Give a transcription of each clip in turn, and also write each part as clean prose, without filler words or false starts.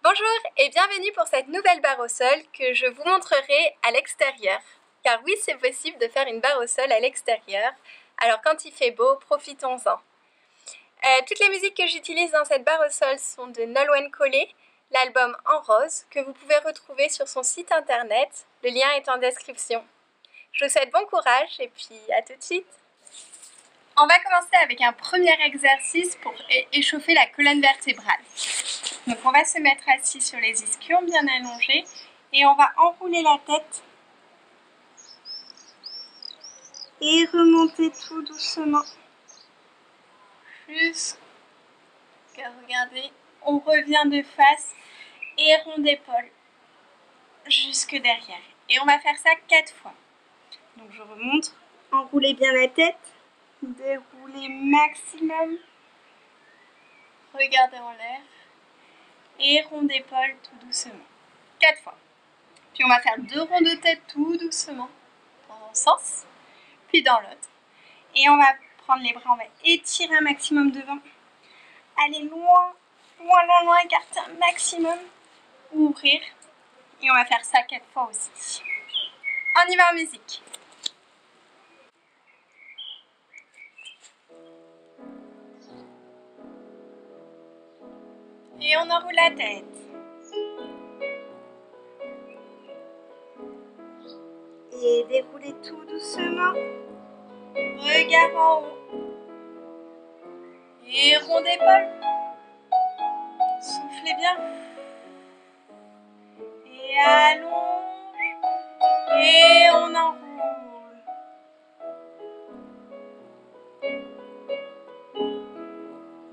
Bonjour et bienvenue pour cette nouvelle barre au sol que je vous montrerai à l'extérieur. Car oui, c'est possible de faire une barre au sol à l'extérieur. Alors quand il fait beau, profitons-en. Toutes les musiques que j'utilise dans cette barre au sol sont de Nolwenn Collé, l'album En Rose, que vous pouvez retrouver sur son site internet. Le lien est en description. Je vous souhaite bon courage et puis à tout de suite. On va commencer avec un premier exercice pour échauffer la colonne vertébrale. Donc on va se mettre assis sur les ischions bien allongés et on va enrouler la tête et remonter tout doucement. Jusqu'à, regardez, on revient de face et rond d'épaule jusque derrière. Et on va faire ça 4 fois. Donc je remonte, enroulez bien la tête, déroulez maximum, regardez en l'air. Et rond d'épaule tout doucement. 4 fois. Puis on va faire 2 ronds de tête tout doucement. Dans un sens, puis dans l'autre. Et on va prendre les bras, on va étirer un maximum devant. Aller loin, loin, écarter un maximum. Ouvrir. Et on va faire ça 4 fois aussi. On y va en musique. Et on enroule la tête. Et déroulez tout doucement. Regard en haut. Et rond d'épaule. Soufflez bien. Et allonge. Et on enroule.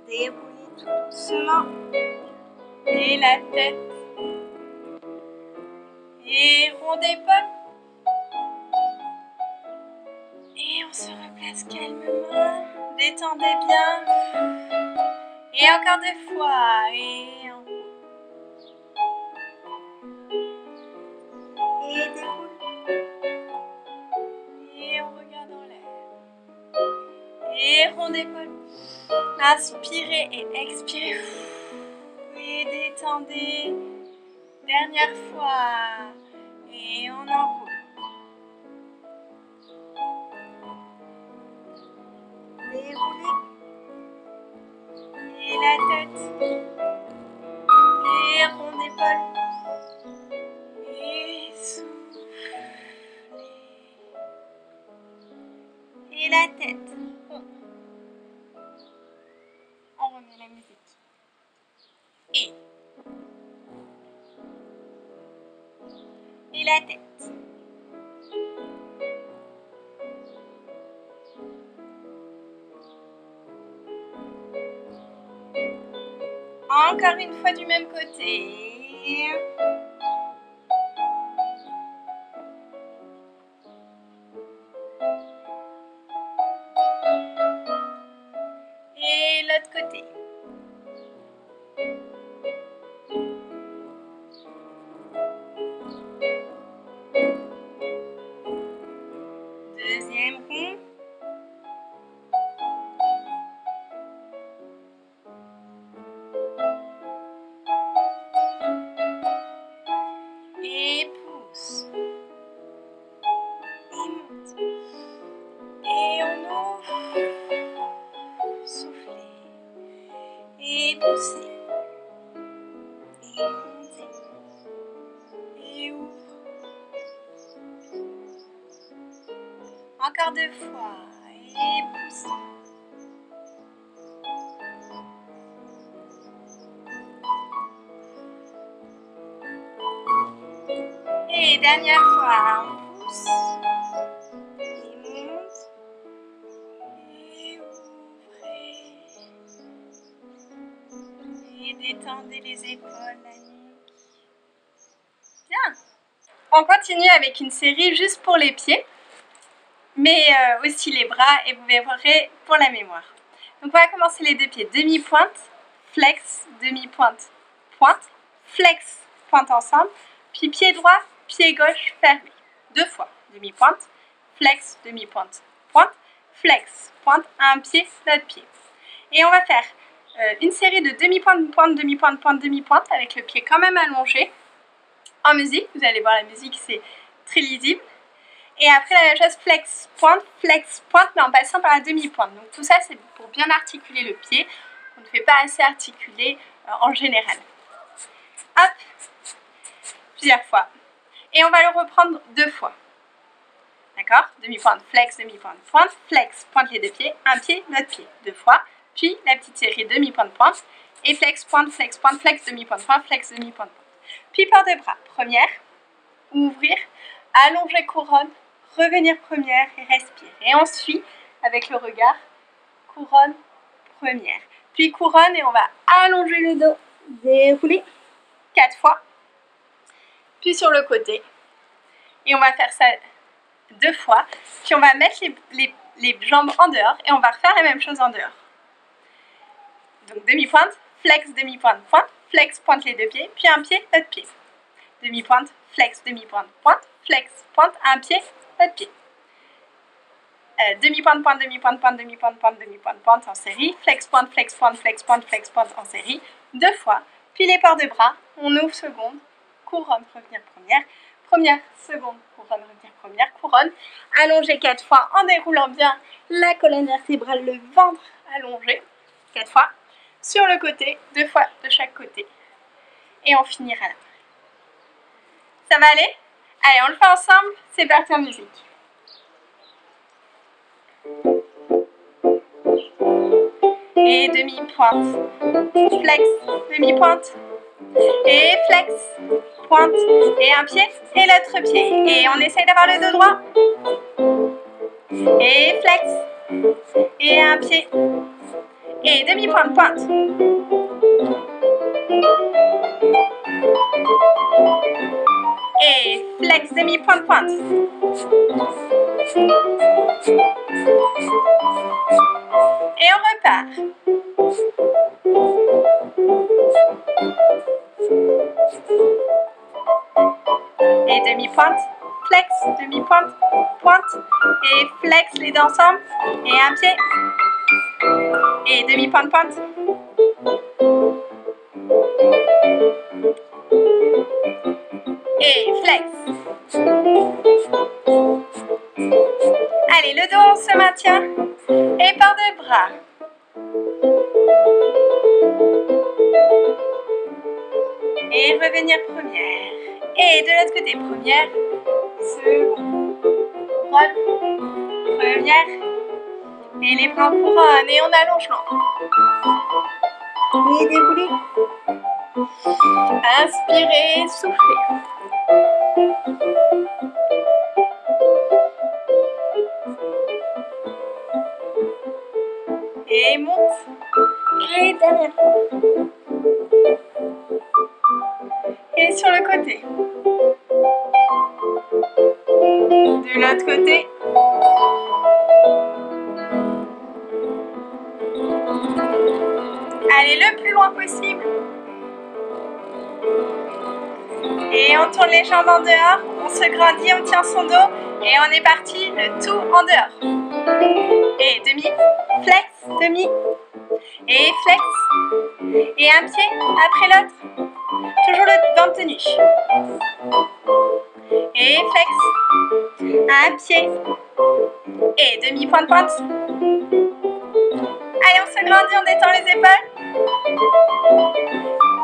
Déroulez tout doucement. Et la tête. Et rond d'épaule. Et on se replace calmement. Détendez bien. Et encore 2 fois. Et on roule. Et déroule. Et on regarde en l'air. Et rond d'épaule. Inspirez et expirez. Et détendez. Dernière fois. Et on enroule. Déroulez. Et la tête. Et rond d'épaule. Et soufflez. Et la tête. On remet la musique. Et la tête. Encore une fois du même côté. Et l'autre côté. Deuxième rond. Et pousse. Et monte. Et on ouvre. Soufflez. Et poussez. Et montez. Et ouvre. Encore 2 fois. Et poussez. Et dernière fois, on pousse. Et monte. Et ouvrez. Et détendez les épaules, la nuque. Bien. On continue avec une série juste pour les pieds, mais aussi les bras, et vous verrez pour la mémoire. Donc on va commencer les 2 pieds. Demi-pointe, flex, demi-pointe, pointe, flex, pointe ensemble, puis pied droit, pied gauche fermé. 2 fois. Demi-pointe, flex, demi-pointe, pointe, flex, pointe, un pied, l'autre pied. Et on va faire une série de demi-pointe, pointe, demi-pointe, pointe, demi-pointe, avec le pied quand même allongé. En musique, vous allez voir la musique, c'est très lisible. Et après, la même chose, flex, pointe, mais en passant par la demi-pointe. Donc tout ça, c'est pour bien articuler le pied. On ne fait pas assez articuler en général. Hop, plusieurs fois. Et on va le reprendre 2 fois. D'accord? Demi-pointe, flex, pointe les 2 pieds, un pied, l'autre pied, 2 fois. Puis la petite série demi-pointe, pointe, et flex, pointe, flex, demi-pointe, pointe, flex, demi-pointe, pointe. Puis port de bras, première, ouvrir, allonger couronne, revenir première et respirer. Et on suit avec le regard, couronne, première. Puis couronne et on va allonger le dos, dérouler 4 fois. Puis sur le côté. Et on va faire ça 2 fois. Puis on va mettre les jambes en dehors et on va refaire la même chose en dehors. Donc demi-pointe, flex, demi-pointe, pointe, flex, pointe les 2 pieds, puis un pied, l'autre pied. Demi-pointe, flex, demi-pointe, pointe, flex, pointe, un pied, l'autre pied. Demi-pointe, pointe, demi-pointe, pointe, demi-pointe, pointe, demi-pointe, pointe en série. Flex, pointe, flex, pointe, flex, pointe, flex, pointe en série. 2 fois. Puis les ports de bras, on ouvre seconde, couronne, revenir première. Première, seconde, couronne, revenir première, couronne. Allonger 4 fois en déroulant bien la colonne vertébrale, le ventre allongé. 4 fois. Sur le côté, 2 fois de chaque côté. Et on finira là. Ça va aller? Allez, on le fait ensemble. C'est parti en musique. Et demi-pointe. Flex, demi-pointe. Et flex, pointe. Et un pied et l'autre pied. Et on essaye d'avoir le dos droit. Et flex. Et un pied. Et demi-pointe, pointe. Et flex, demi-pointe, pointe. Et on repart. Et demi-pointe, flex, demi-pointe, pointe. Et flex les deux ensemble. Et un pied. Et demi-pointe, pointe. Et flex. Allez, le dos, on se maintient. Et port de bras. Et revenir première. Et de l'autre côté, première, seconde, couronne, première. Et les bras en couronne. Et on allonge l'angle. Et déroulez. Inspirez, soufflez. Et monte. Et derrière. Et sur le côté. De l'autre côté. Allez le plus loin possible. Et on tourne les jambes en dehors. On se grandit, on tient son dos. Et on est parti, le tout en dehors. Et demi, flex, demi. Et flex. Et un pied après l'autre. Toujours le dans le tenue. Et flex. Un pied. Et demi-pointe, pointe. Allez, on se grandit, on détend les épaules.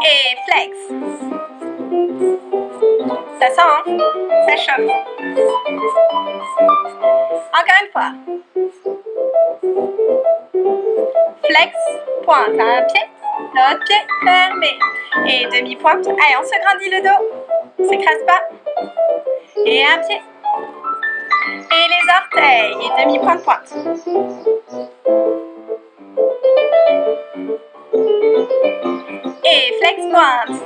Et flex. Ça sent, hein? Ça chauffe. Encore une fois. Flex, pointe, un pied, l'autre pied, fermé. Et demi-pointe. Allez, on se grandit le dos. On ne s'écrase pas. Et un pied. Et les orteils. Et demi-pointe, pointe. Et flex, pointe.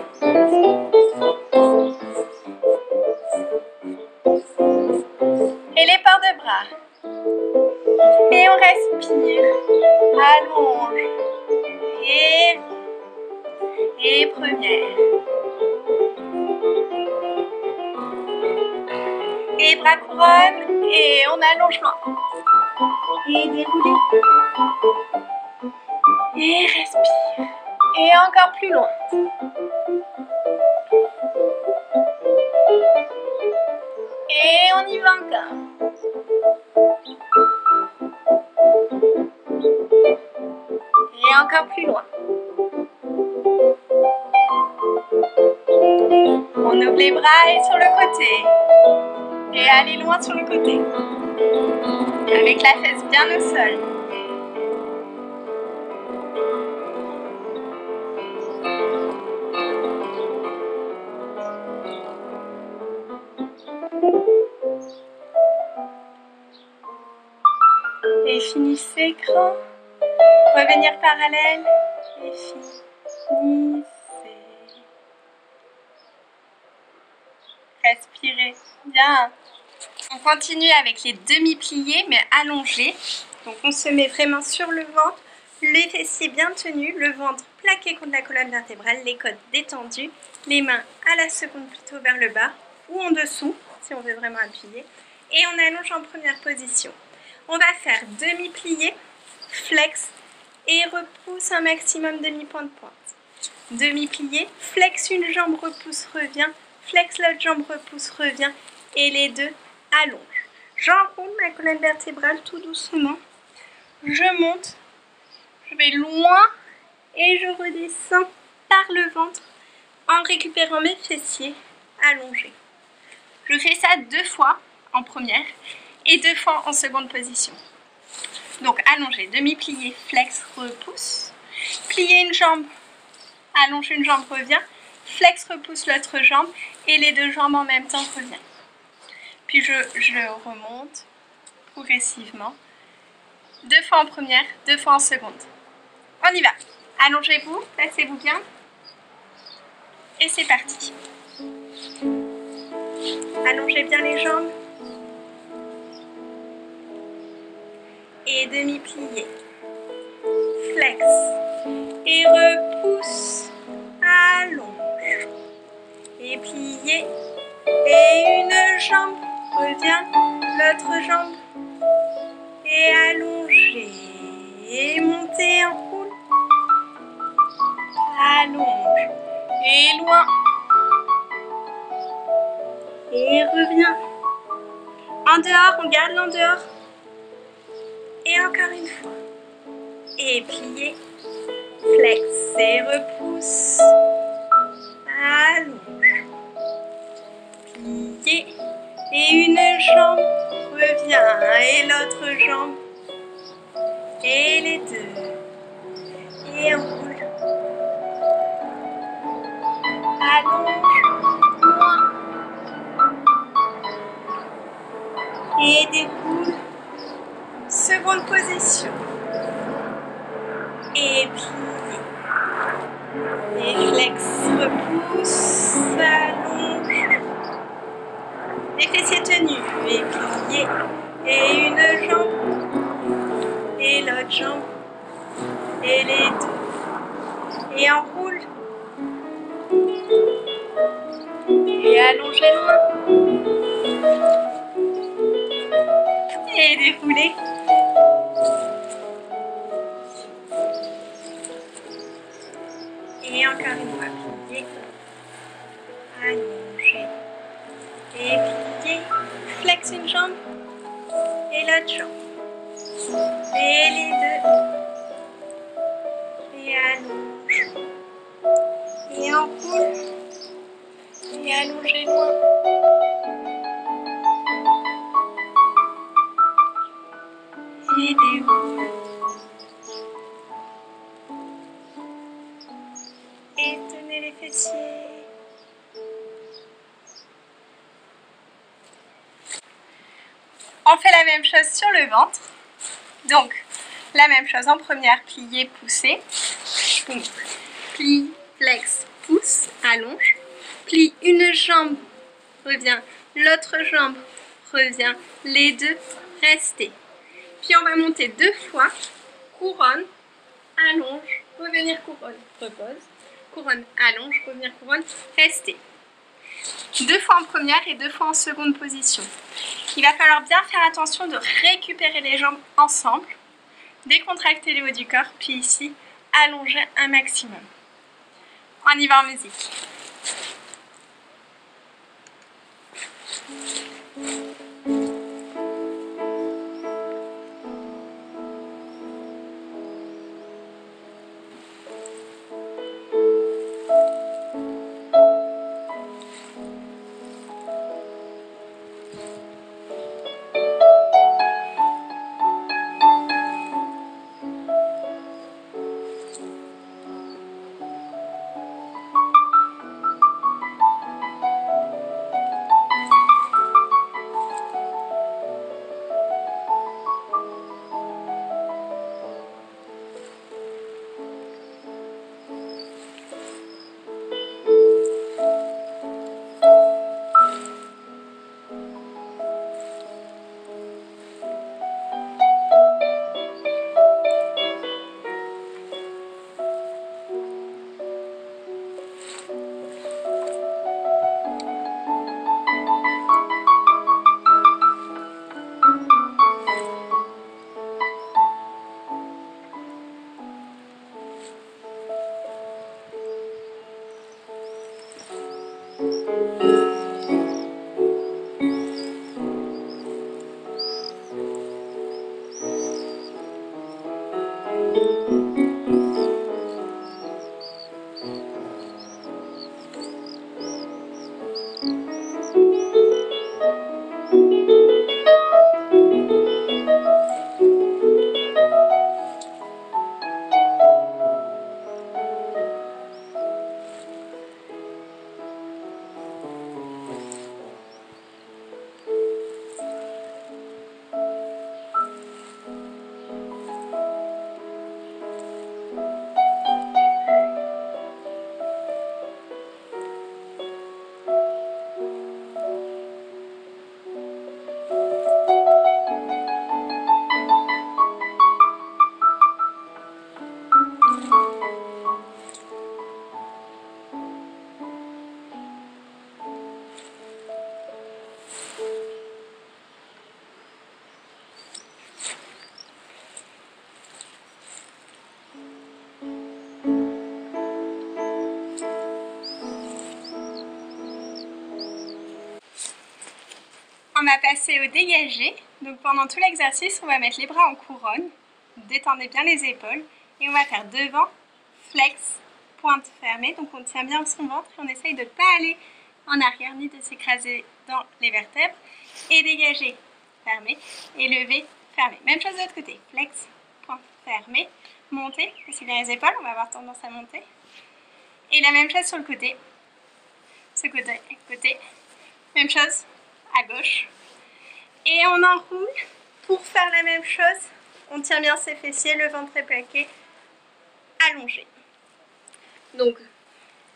Et les ports de bras. Et on respire. Allonge. Et première. Et bras couronne. Et on allonge l'angle. Et déroulez. Et respire. Et encore plus loin. Et on y va encore. Et encore plus loin. On ouvre les bras et sur le côté. Et allez loin sur le côté. Avec la fesse bien au sol. Et finissez grand. Revenir parallèle. Et finissez. Respirez bien. On continue avec les demi-pliés mais allongés. Donc on se met vraiment sur le ventre, les fessiers bien tenus, le ventre plaqué contre la colonne vertébrale, les côtes détendues, les mains à la seconde plutôt vers le bas ou en dessous si on veut vraiment appuyer. Et on allonge en première position. On va faire demi-plié, flex et repousse un maximum demi-pointe pointe. Demi-plié, flex une jambe, repousse, revient, flex l'autre jambe, repousse, revient et les deux allonge. J'enroule ma colonne vertébrale tout doucement. Je monte, je vais loin et je redescends par le ventre en récupérant mes fessiers allongés. Je fais ça 2 fois en première et 2 fois en seconde position. Donc allongé, demi-plié, flex, repousse. Plier une jambe, allonge une jambe, revient. Flex, repousse l'autre jambe et les 2 jambes en même temps, revient. Puis je remonte progressivement. 2 fois en première, 2 fois en seconde. On y va. Allongez-vous, placez-vous bien. Et c'est parti. Allongez bien les jambes. Et demi-plié. Flex. Et repousse. Allonge. Et plié. Et une jambe. Revient. L'autre jambe. Et allongez. Et montez, enroule. Allonge. Et loin. Et reviens. En dehors, on garde l'en dehors. Et encore une fois. Et plié. Flex et repousse. Allonge. Plié. Et une jambe revient. Et l'autre jambe. Et les deux. Et enroule. Allonge. Loin. Et déroule. Seconde position. Et plié. Et flex, repousse, allonge. Les fessiers tenus. Et plié. Et une jambe. Et l'autre jambe. Et les deux. Et enroule. Et allongez loin. Et déroulez. Et encore une fois, plié. Allongez. Et plié. Flex une jambe. Et l'autre jambe. Et les deux. Et allonge. Et enroule. Et allongez loin. Et déroule. Et tenez les fessiers. On fait la même chose sur le ventre. Donc, la même chose en première, plier, pousser. Donc, plie, flex, pousse, allonge. Plie une jambe, revient. L'autre jambe, revient. Les deux, restez. Puis on va monter 2 fois. Couronne, allonge, revenir couronne, repose. Couronne, allonge, revenir couronne, restez. 2 fois en première et 2 fois en seconde position. Il va falloir bien faire attention de récupérer les jambes ensemble, décontracter le haut du corps, puis ici, allonger un maximum. On y va en musique. On va passer au dégagé. Donc pendant tout l'exercice, on va mettre les bras en couronne. Détendez bien les épaules. Et on va faire devant, flex, pointe fermée. Donc on tient bien son ventre et on essaye de ne pas aller en arrière ni de s'écraser dans les vertèbres. Et dégager, fermé. Et lever, fermé. Même chose de l'autre côté. Flex, pointe fermée. Monter, aussi bien les épaules. On va avoir tendance à monter. Et la même chose sur le côté. Ce côté, côté. Même chose. À gauche. Et on enroule. Pour faire la même chose, on tient bien ses fessiers, le ventre est plaqué, allongé. Donc,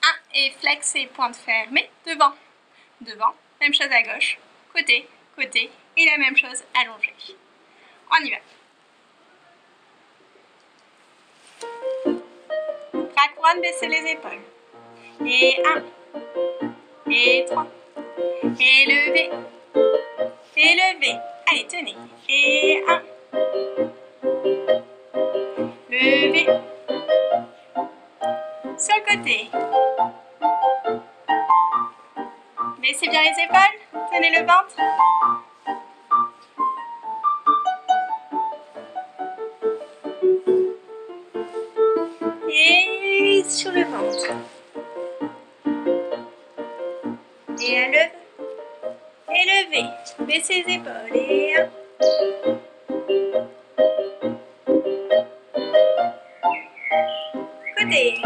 1 et flex et pointe fermée, devant, devant, même chose à gauche, côté, côté, et la même chose allongée. On y va. Bras couronne, baissez les épaules. Et 1, et 3, et levez, et levez. Allez, tenez. Et 1, levez. Sur le côté. Baissez bien les épaules, tenez le ventre. Et sur le ventre. Et à lever. Et lever. Baissez les épaules. Et 1. Côté.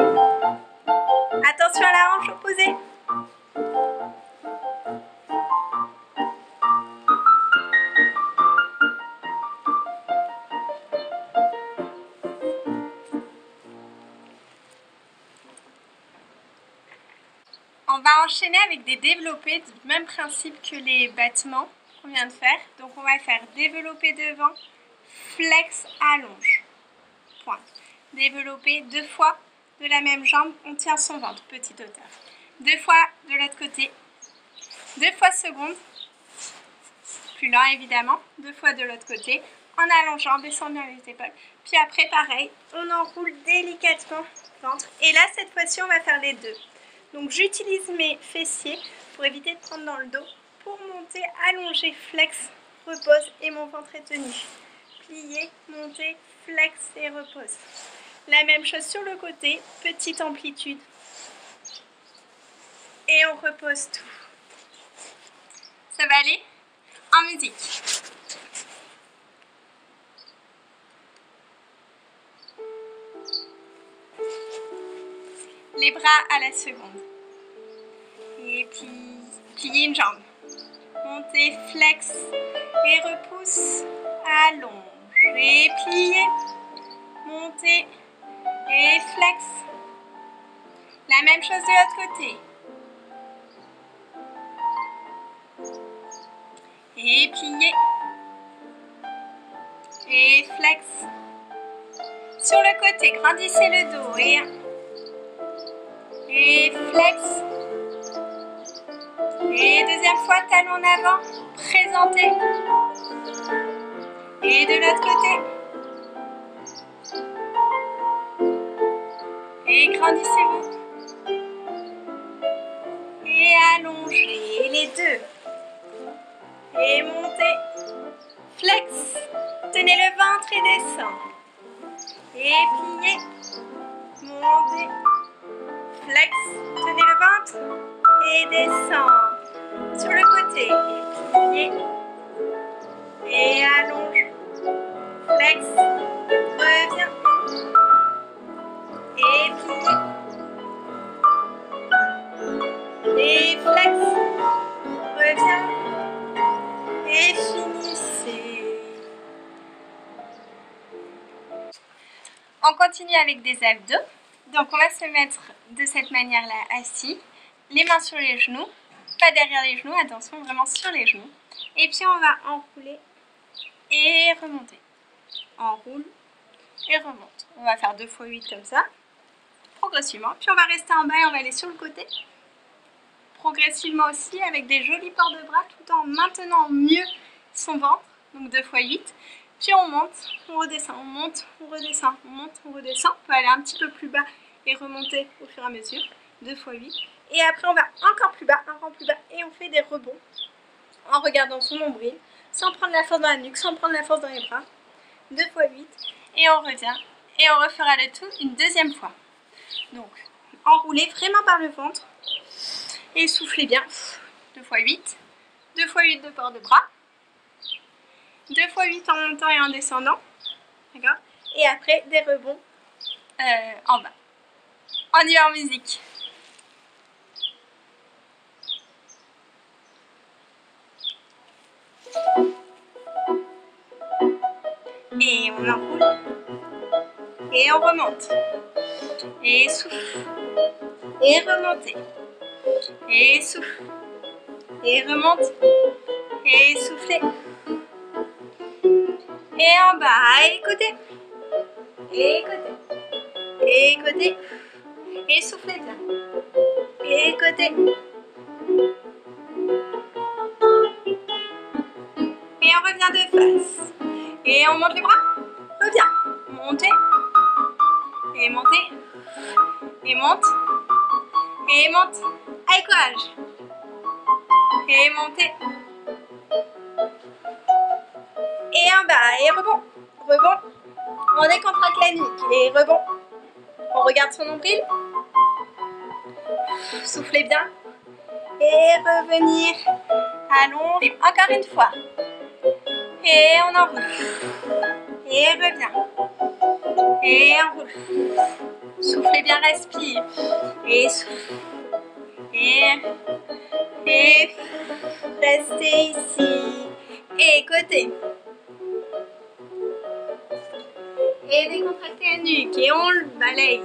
Attention à la hanche opposée. On va enchaîner avec des développés du même principe que les battements qu'on vient de faire. Donc on va faire développé devant, flex, allonge, pointe. Développer 2 fois de la même jambe, on tient son ventre, petite hauteur. 2 fois de l'autre côté, 2 fois seconde, plus lent évidemment, 2 fois de l'autre côté, en allongeant, en baissant bien les épaules. Puis après, pareil, on enroule délicatement le ventre. Et là, cette fois-ci, on va faire les deux. Donc, j'utilise mes fessiers pour éviter de prendre dans le dos. Pour monter, allonger, flex, repose et mon ventre est tenu. Plier, monter, flex et repose. La même chose sur le côté, petite amplitude. Et on repose tout. Ça va aller? En musique. Les bras à la seconde. Et puis, plier une jambe. Montez, flex et repousse. Allonge et plier. Montez et flex. La même chose de l'autre côté. Et plier. Et flex. Sur le côté, grandissez le dos. Et flex. Et deuxième fois, talon en avant. Présentez. Et de l'autre côté. Et grandissez-vous. Et allongez les deux. Et montez. Flex. Tenez le ventre et descendez. Et pliez. Montez. Flex. Tenez le ventre. Et descendez. Sur le côté. Et pliez. Et allonge. Flex. Reviens. Et pliez. Et flex. Reviens. Et finissez. On continue avec des abdos. Donc on va se mettre de cette manière-là assis, les mains sur les genoux, pas derrière les genoux, attention, vraiment sur les genoux. Et puis on va enrouler et remonter. Enroule et remonte. On va faire 2 x 8 comme ça, progressivement. Puis on va rester en bas et on va aller sur le côté. Progressivement aussi avec des jolis ports de bras tout en maintenant mieux son ventre. Donc 2 x 8. Puis on monte, on redescend, on monte, on redescend, on monte, on redescend. On peut aller un petit peu plus bas et remonter au fur et à mesure. 2 x 8. Et après on va encore plus bas, un rang plus bas et on fait des rebonds en regardant son nombril, sans prendre la force dans la nuque, sans prendre la force dans les bras. 2 x 8 et on revient et on refera le tout une deuxième fois. Donc enroulez vraiment par le ventre et soufflez bien. 2 x 8, 2 x 8 de port de bras, 2 x 8 en montant et en descendant, d'accord? Et après des rebonds en bas. On y va en musique. Et on enroule. Et on remonte. Et souffle. Et remontez. Et souffle. Et remonte. Et soufflez. Et en bas, et côté. Et côté. Et côté. Et soufflez bien. Et côté. Et on revient de face. Et on monte les bras. Reviens. Montez. Et montez. Et monte. Et monte. Avec courage. Et montez. Et en bas. Et rebond. Rebond. On décontracte la nuque. Et rebond. On regarde son nombril. Soufflez bien. Et revenir. Allons. Encore une fois. Et on enroule. Et revient. Et enroule. Soufflez bien, respire. Et souffle. Et restez ici. Et côté. Et décontractez la nuque. Et on le balaye.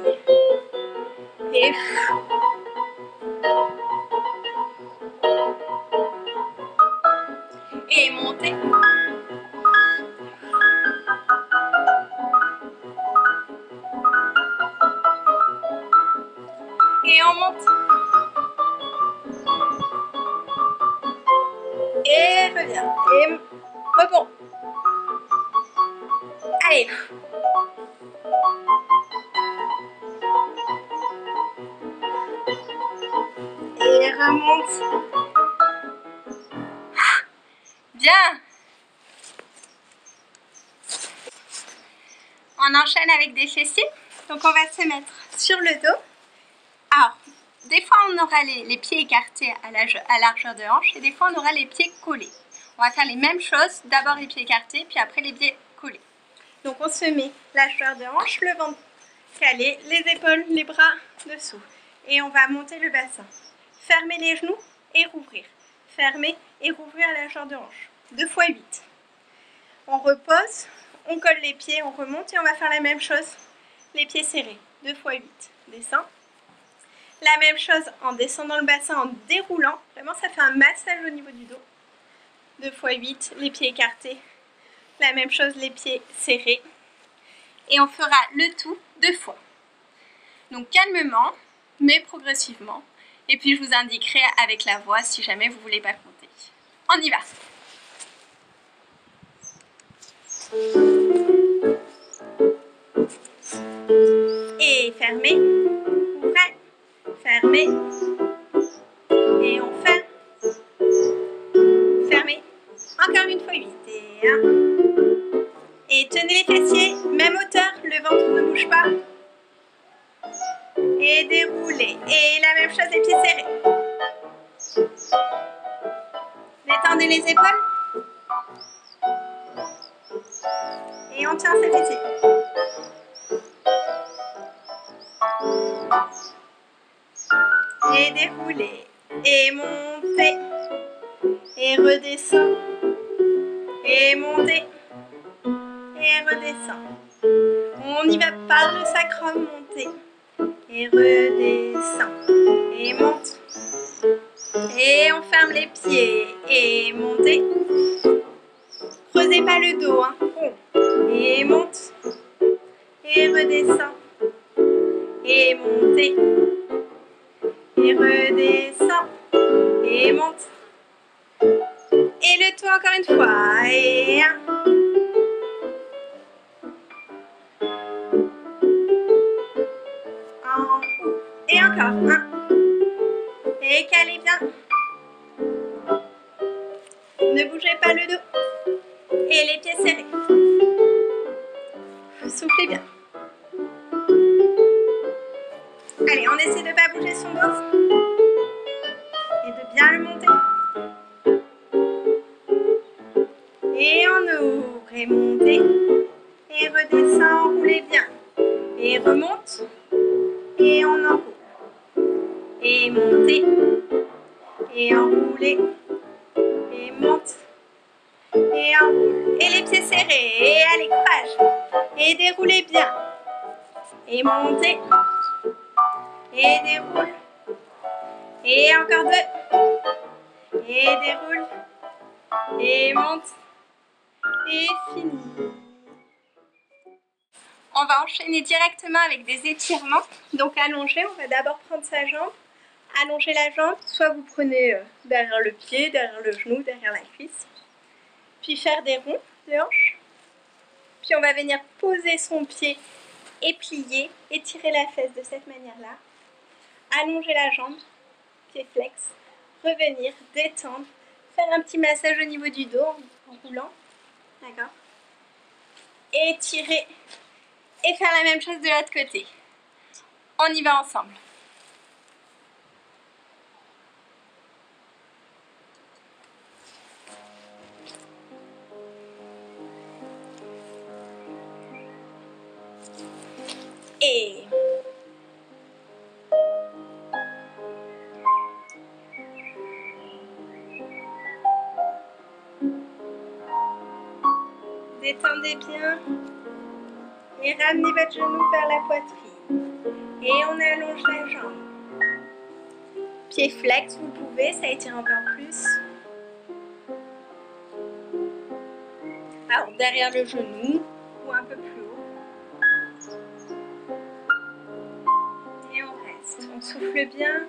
Et montez. Et on monte. Et revient. Et rebond. Allez. Et remonte. Bien. On enchaîne avec des fessiers. Donc on va se mettre sur le dos. Alors, des fois on aura les pieds écartés à largeur de hanche et des fois on aura les pieds collés. On va faire les mêmes choses, d'abord les pieds écartés, puis après les pieds collés. Donc on se met largeur de hanche, le ventre calé, les épaules, les bras dessous. Et on va monter le bassin. Fermer les genoux et rouvrir. Fermer et rouvrir la largeur de hanche. 2 fois 8. On repose, on colle les pieds, on remonte et on va faire la même chose. Les pieds serrés. 2 fois 8. Descend. La même chose en descendant le bassin, en déroulant. Vraiment, ça fait un massage au niveau du dos. 2 fois 8, les pieds écartés. La même chose, les pieds serrés. Et on fera le tout 2 fois. Donc calmement, mais progressivement. Et puis je vous indiquerai avec la voix si jamais vous ne voulez pas compter. On y va. Et fermez. Ouvrez. Fermez. Et on ferme. Fermez. Encore une fois 8. Et 1. Et tenez les fessiers, même hauteur, le ventre ne bouge pas. Et déroulez. Et la même chose, les pieds serrés. Détendez les épaules. Et on tient ses fessiers. Et déroulez. Et montez. Et redescend. Et montez. Et redescend. On y va par le sacrum, montez. Et redescend. Et monte. Et on ferme les pieds. Et montez. Creusez pas le dos, hein. Bon. Et monte. Et redescend. Et montez. Et redescend. Et monte. Et le tout encore une fois. Et 1. En haut. Et encore. 1. Et calez bien. Ne bougez pas le dos. Et les pieds serrés. Soufflez bien. Allez, on essaie de ne pas bouger son dos. Et de bien le monter. Et on ouvre et montez. Et redescend, roulez bien. Et remonte. Et on enroule. Et montez. Et enroulez. Et monte. Et enroule. Et les pieds serrés. Et allez, courage. Et déroulez bien. Et montez. Et déroule. Et encore 2. Et déroule. Et monte. Et fini. On va enchaîner directement avec des étirements. Donc allongé, on va d'abord prendre sa jambe. Allonger la jambe. Soit vous prenez derrière le pied, derrière le genou, derrière la cuisse. Puis faire des ronds de hanches. Puis on va venir poser son pied et plier, étirer la fesse de cette manière-là. Allonger la jambe, pied flex, revenir, détendre, faire un petit massage au niveau du dos en roulant, d'accord. Étirer et faire la même chose de l'autre côté. On y va ensemble. Et détendez bien et ramenez votre genou vers la poitrine. Et on allonge la jambe. Pied flex, vous pouvez, ça étire encore plus. Alors derrière le genou ou un peu plus haut. Et on reste. On souffle bien.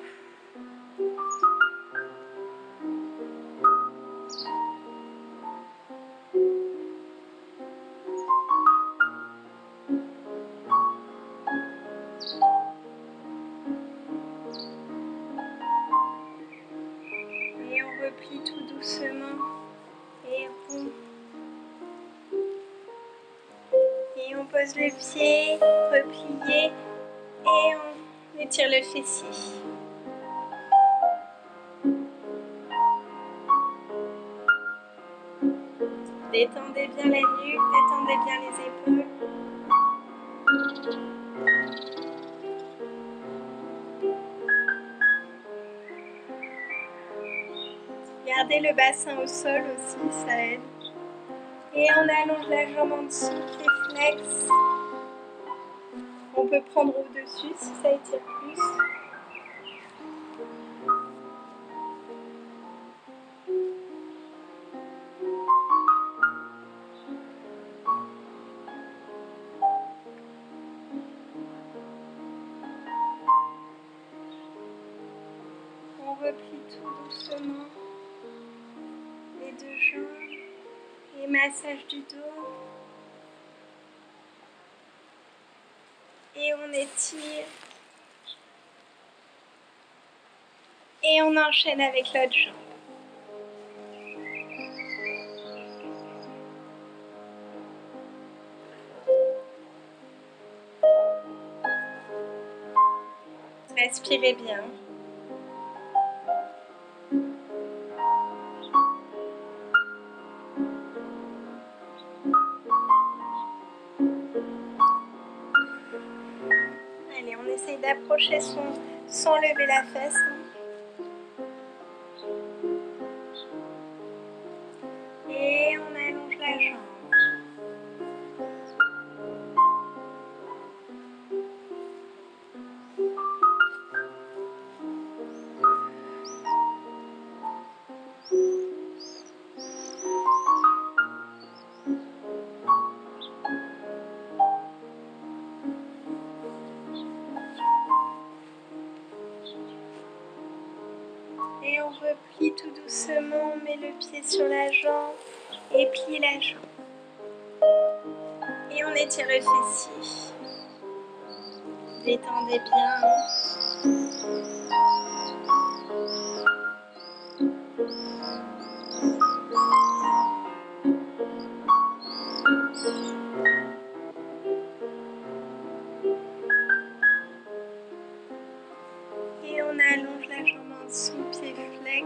replie tout doucement et rond. Et on pose le pied, replié et on étire le fessier. Détendez bien la nuque, détendez bien les épaules. Gardez le bassin au sol aussi, ça aide. Et on allonge la jambe en dessous, pied flex. On peut prendre au-dessus si ça étire plus. On replie tout doucement les deux jambes et massage du dos. Et on étire. Et on enchaîne avec l'autre jambe. Respirez bien. Allez, on essaye d'approcher sans lever la fesse. Et on allonge la jambe. Et on replie tout doucement, on met le pied sur la jambe et plie la jambe. Et on étire le fessier. Détendez bien. Et on allonge la jambe en dessous, pied flex.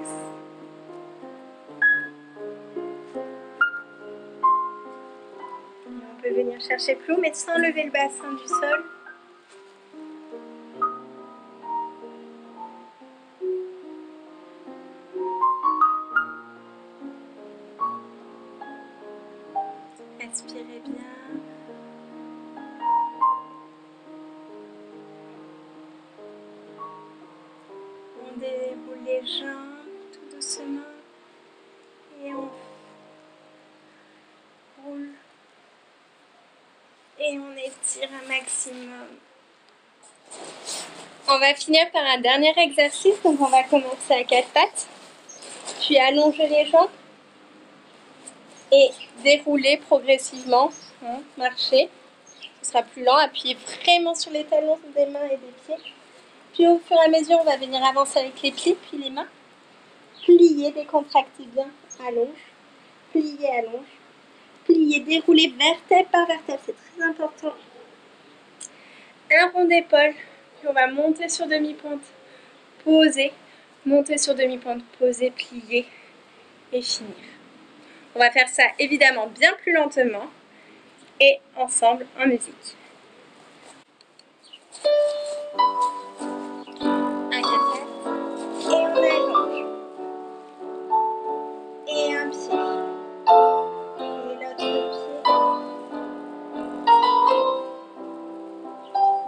On peut venir chercher plus haut, mais sans lever le bassin du sol. Respirez bien. On déroule les jambes tout doucement et on roule et on étire un maximum. On va finir par un dernier exercice, donc on va commencer à quatre pattes, puis allonger les jambes et dérouler progressivement, marcher. Ce sera plus lent, appuyez vraiment sur les talons des mains et des pieds. Puis au fur et à mesure, on va venir avancer avec les pieds, puis les mains. Pliez, décontractez bien, allonge, pliez, allonge, pliez, déroulez vertèbre par vertèbre, c'est très important. Un rond d'épaule, puis on va monter sur demi-pointe, poser, monter sur demi-pointe, poser, plier et finir. On va faire ça évidemment bien plus lentement et ensemble en musique. Un 4-4 et on allonge. Et un pied et l'autre pied.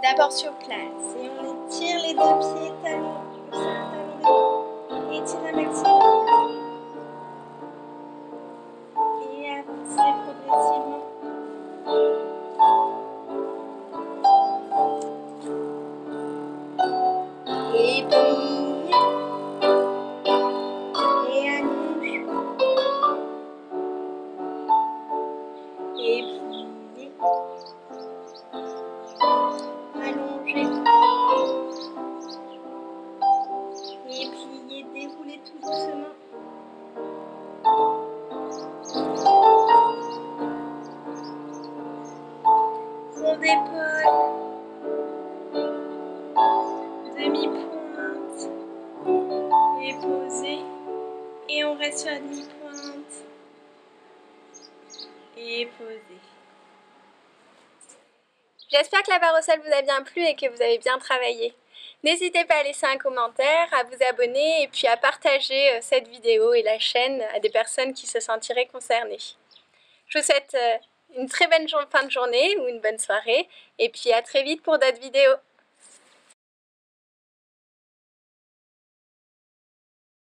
D'abord sur place et on étire les deux pieds, talons, étire un maximum et avancez progressivement. Et plie et allonge et plie, allongez et pliez, déroulez tout doucement. demi-pointe et poser. Et on reste sur la demi-pointe et poser. J'espère que la barre au sol vous a bien plu et que vous avez bien travaillé. N'hésitez pas à laisser un commentaire, à vous abonner et puis à partager cette vidéo et la chaîne à des personnes qui se sentiraient concernées. Je vous souhaite une très bonne fin de journée ou une bonne soirée et puis à très vite pour d'autres vidéos.